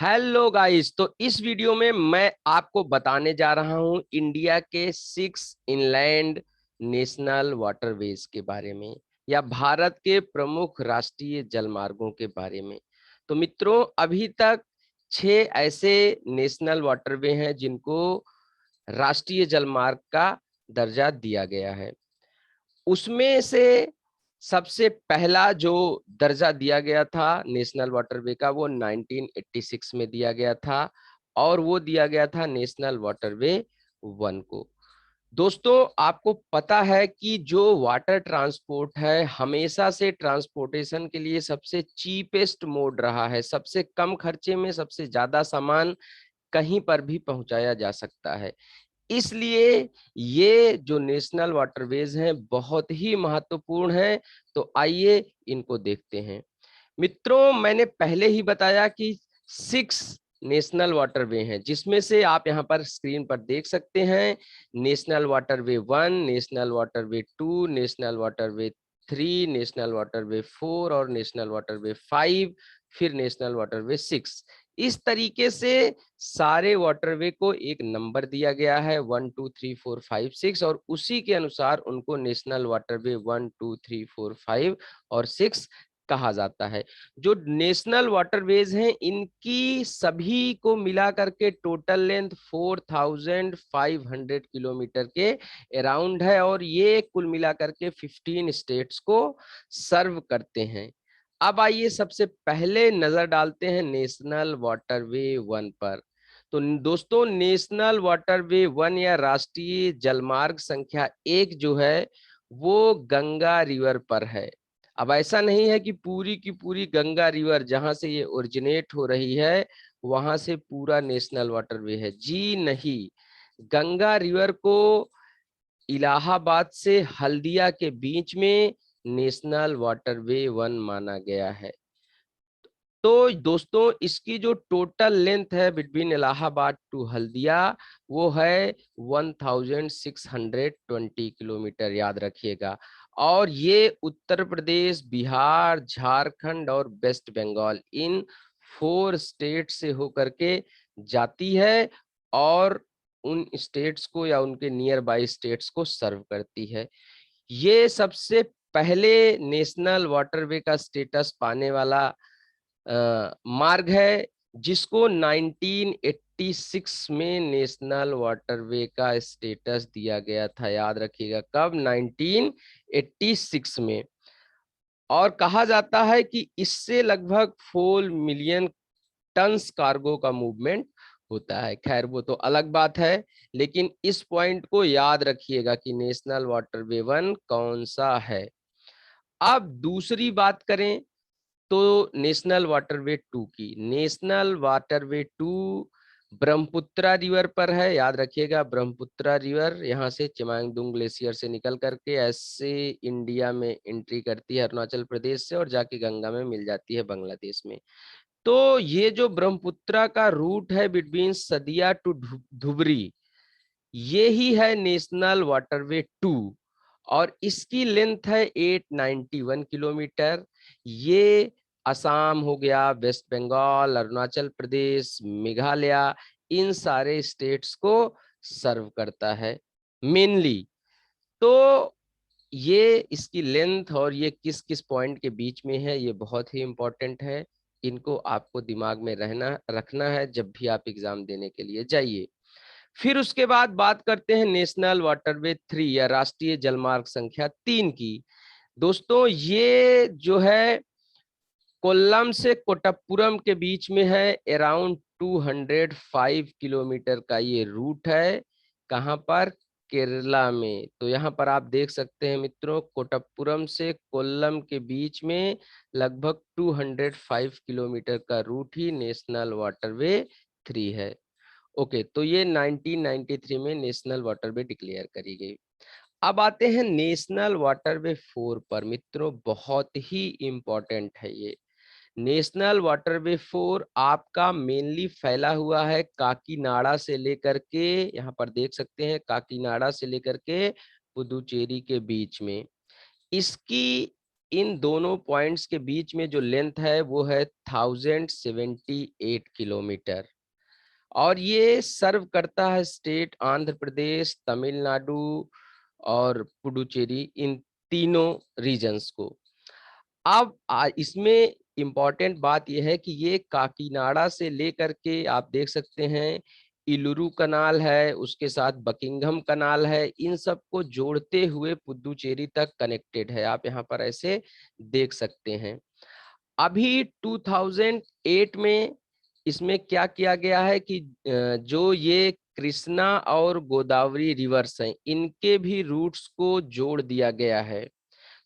Hello guys. तो इस video में मैं आपको बताने जा रहा हूं इंडिया के 6 इनलैंड नेशनल वाटरवेज के बारे में या भारत के प्रमुख राष्ट्रीय जलमार्गों के बारे में। तो मित्रों, अभी तक 6 ऐसे नेशनल वाटरवे हैं जिनको राष्ट्रीय जलमार्ग का दर्जा दिया गया है। उसमें से सबसे पहला जो दर्जा दिया गया था नेशनल वाटरवे का, वो 1986 में दिया गया था और वो दिया गया था नेशनल वाटरवे 1 को। दोस्तों, आपको पता है कि जो वाटर ट्रांसपोर्ट है हमेशा से ट्रांसपोर्टेशन के लिए सबसे चीपेस्ट मोड रहा है। सबसे कम खर्चे में सबसे ज्यादा सामान कहीं पर भी पहुंचाया जा सकता है। इसलिए ये जो नेशनल वाटरवेज हैं बहुत ही महत्वपूर्ण हैं। तो आइए इनको देखते हैं। मित्रों, मैंने पहले ही बताया कि 6 नेशनल वाटरवे हैं, जिसमें से आप यहाँ पर स्क्रीन पर देख सकते हैं national waterway 1, national waterway 2, national waterway 3, national waterway 4 और नेशनल वाटरवे 5, फिर नेशनल वाटरवे 6। इस तरीके से सारे वाटरवे को एक नंबर दिया गया है 1 2 3 4 5 6 और उसी के अनुसार उनको नेशनल वाटरवे 1 2 3 4 5 और 6 कहा जाता है। जो नेशनल वाटरवेज हैं इनकी सभी को मिला करके टोटल लेंथ 4500 किलोमीटर के अराउंड है और ये कुल मिला करके 15 स्टेट्स को सर्व करते हैं। अब आइए सबसे पहले नजर डालते हैं नेशनल वाटरवे 1 पर। तो दोस्तों, नेशनल वाटरवे 1 या राष्ट्रीय जलमार्ग संख्या 1 जो है वो गंगा रिवर पर है। अब ऐसा नहीं है कि पूरी की पूरी गंगा रिवर जहां से ये ओरिजिनेट हो रही है वहां से पूरा नेशनल वाटरवे है। जी नहीं, गंगा रिवर को इलाहाबाद से हल्दिया के बीच में नेशनल वाटरवे 1 माना गया है। तो दोस्तों, इसकी जो टोटल लेंथ है बिटवीन इलाहाबाद टू हल्दिया वो है 1620 किलोमीटर, याद रखिएगा। और ये उत्तर प्रदेश, बिहार, झारखंड और वेस्ट बंगाल इन 4 स्टेट से होकर के जाती है और उन स्टेट्स को या उनके नियर बाई स्टेट्स को सर्व करती है। ये सबसे पहले नेशनल वाटरवे का स्टेटस पाने वाला मार्ग है जिसको 1986 में नेशनल वाटरवे का स्टेटस दिया गया था। याद रखिएगा, कब? 1986 में। और कहा जाता है कि इससे लगभग 4 मिलियन टन्स कार्गो का मूवमेंट होता है। खैर, वो तो अलग बात है, लेकिन इस पॉइंट को याद रखिएगा कि नेशनल वाटरवे 1 कौन सा है। अब दूसरी बात करें तो नेशनल वाटरवे 2 की। नेशनल वाटरवे 2 ब्रह्मपुत्रा रिवर पर है। याद रखिएगा, ब्रह्मपुत्रा रिवर यहाँ से चिमांगदुंग ग्लेशियर से निकल करके ऐसे इंडिया में एंट्री करती है अरुणाचल प्रदेश से और जाके गंगा में मिल जाती है बांग्लादेश में। तो ये जो ब्रह्मपुत्रा का रूट है बिटवीन सदिया टू धुबरी, ये ही है नेशनल वाटरवे 2 और इसकी लेंथ है 891 किलोमीटर। ये असम हो गया, वेस्ट बंगाल, अरुणाचल प्रदेश, मेघालय, इन सारे स्टेट्स को सर्व करता है मेनली। तो ये इसकी लेंथ और ये किस किस पॉइंट के बीच में है ये बहुत ही इंपॉर्टेंट है। इनको आपको दिमाग में रखना है जब भी आप एग्जाम देने के लिए जाइए। फिर उसके बाद बात करते हैं नेशनल वाटरवे 3 या राष्ट्रीय जलमार्ग संख्या 3 की। दोस्तों, ये जो है कोल्लम से कोटप्पुरम के बीच में है। अराउंड 205 किलोमीटर का ये रूट है। कहां पर? केरला में। तो यहाँ पर आप देख सकते हैं मित्रों, कोटप्पुरम से कोल्लम के बीच में लगभग 205 किलोमीटर का रूट ही नेशनल वाटरवे 3 है। ओके, तो ये 1993 में नेशनल वाटरवे डिक्लेयर करी गई। अब आते हैं नेशनल वाटरवे 4 पर। मित्रों, बहुत ही इंपॉर्टेंट है ये। नेशनल वाटरवे 4 आपका मेनली फैला हुआ है काकीनाडा से लेकर के, यहाँ पर देख सकते हैं, काकीनाडा से लेकर के पुदुचेरी के बीच में। इसकी इन दोनों पॉइंट्स के बीच में जो लेंथ है वो है 1078 किलोमीटर, और ये सर्व करता है स्टेट आंध्र प्रदेश, तमिलनाडु और पुडुचेरी, इन तीनों रीजन्स को। अब इसमें इम्पॉर्टेंट बात यह है कि ये काकीनाडा से लेकर के आप देख सकते हैं इलुरु कनाल है, उसके साथ बकिंघम कनाल है, इन सब को जोड़ते हुए पुदुचेरी तक कनेक्टेड है। आप यहाँ पर ऐसे देख सकते हैं। अभी 2008 में इसमें क्या किया गया है कि जो ये कृष्णा और गोदावरी रिवर्स हैं, इनके भी रूट्स को जोड़ दिया गया है।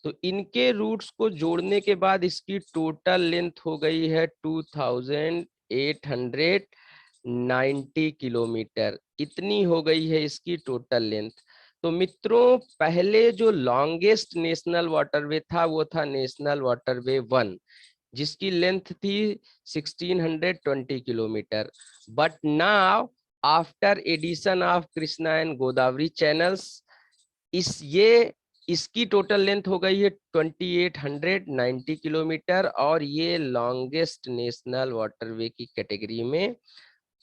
तो इनके रूट्स को जोड़ने के बाद इसकी टोटल लेंथ हो गई है 2890 किलोमीटर, इतनी हो गई है इसकी टोटल लेंथ। तो मित्रों, पहले जो लॉन्गेस्ट नेशनल वाटरवे था वो था नेशनल वाटरवे 1, जिसकी लेंथ थी 1620 kilometre. But now after addition of Krishna and Godavari channels, इसकी टोटल लेंथ हो गई है 2890 किलोमीटर, और ये लॉन्गेस्ट नेशनल वाटरवे की कैटेगरी में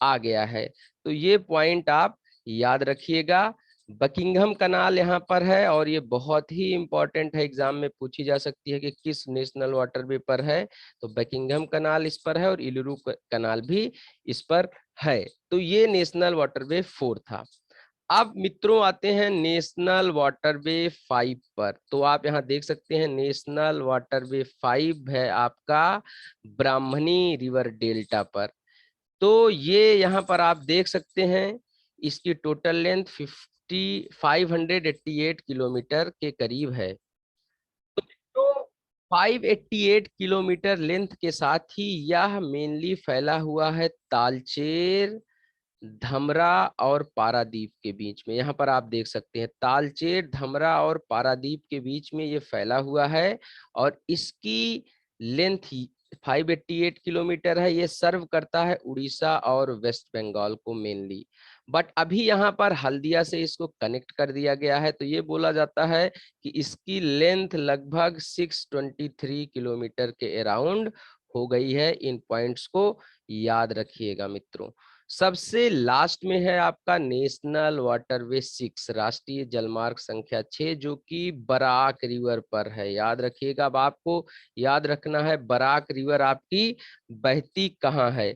आ गया है। तो ये पॉइंट आप याद रखिएगा। बकिंघम कनाल यहाँ पर है, और ये बहुत ही इंपॉर्टेंट है, एग्जाम में पूछी जा सकती है कि किस नेशनल वाटरवे पर है। तो बकिंघम कनाल इस पर है और इलुरु कनाल भी इस पर है। तो ये नेशनल वाटरवे 4 था। अब मित्रों आते हैं नेशनल वाटरवे 5 पर। तो आप यहाँ देख सकते हैं नेशनल वाटरवे 5 है आपका ब्राह्मणी रिवर डेल्टा पर। तो ये यहाँ पर आप देख सकते हैं इसकी टोटल लेंथ 588 किलोमीटर के करीब है। तो 588 किलोमीटर लेंथ के साथ ही यह मेनली फैला हुआ है तालचेर, धमरा और पारादीप के बीच में। यहाँ पर आप देख सकते हैं तालचेर, धमरा और पारादीप के बीच में ये फैला हुआ है, और इसकी लेंथ 588 किलोमीटर है। ये सर्व करता है उड़ीसा और वेस्ट बंगाल को मेनली। बट अभी यहाँ पर हल्दिया से इसको कनेक्ट कर दिया गया है, तो ये बोला जाता है कि इसकी लेंथ लगभग 623 किलोमीटर के अराउंड हो गई है। इन पॉइंट्स को याद रखिएगा मित्रों। सबसे लास्ट में है आपका नेशनल वाटरवे 6, राष्ट्रीय जलमार्ग संख्या 6, जो कि बराक रिवर पर है। याद रखिएगा। अब आपको याद रखना है बराक रिवर आपकी बहती कहाँ है।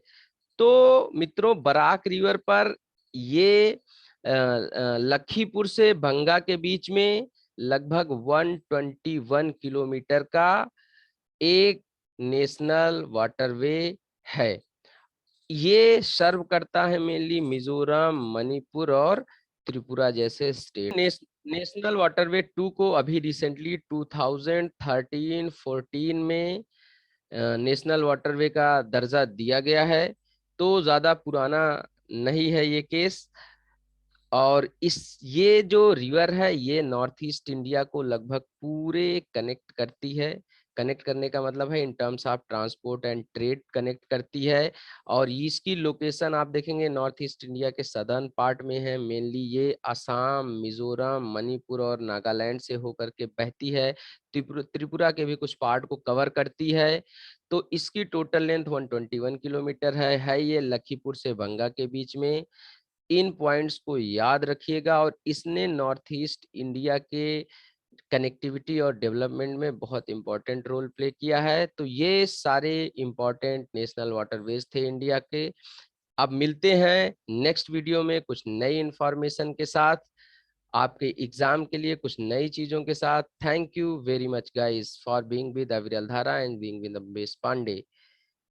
तो मित्रों, बराक रिवर पर ये लखीपुर से भंगा के बीच में लगभग 121 किलोमीटर का एक नेशनल वाटरवे है। ये सर्व करता है मेनली मिजोरम, मणिपुर और त्रिपुरा जैसे स्टेट। नेशनल वाटरवे 2 को अभी रिसेंटली 2013-14 में नेशनल वाटरवे का दर्जा दिया गया है। तो ज्यादा पुराना नहीं है ये केस। और ये जो रिवर है ये नॉर्थ ईस्ट इंडिया को लगभग पूरे कनेक्ट करती है। कनेक्ट करने का मतलब है in terms of transport and trade connect करती है। और इसकी लोकेशन आप देखेंगे नॉर्थ ईस्ट इंडिया के सदर्न पार्ट में है। मेनली ये असम, मिजोरम, मणिपुर और नागालैंड से होकर के बहती है। त्रिपुरा के भी कुछ पार्ट को कवर करती है। तो इसकी टोटल लेंथ 121 किलोमीटर है ये लखीपुर से भंगा के बीच में। इन पॉइंट्स को याद रखिएगा, और इसने नॉर्थ ईस्ट इंडिया के कनेक्टिविटी और डेवलपमेंट में बहुत इंपॉर्टेंट रोल प्ले किया है। तो ये सारे इंपॉर्टेंट नेशनल वाटरवेज थे इंडिया के। अब मिलते हैं नेक्स्ट वीडियो में कुछ नई इंफॉर्मेशन के साथ, आपके एग्जाम के लिए कुछ नई चीजों के साथ। Thank you very much guys for being with Aviral Dhara and being with Ambesh Pandey.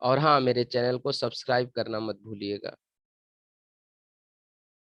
और हाँ, मेरे चैनल को सब्सक्राइब करना मत भूलिएगा।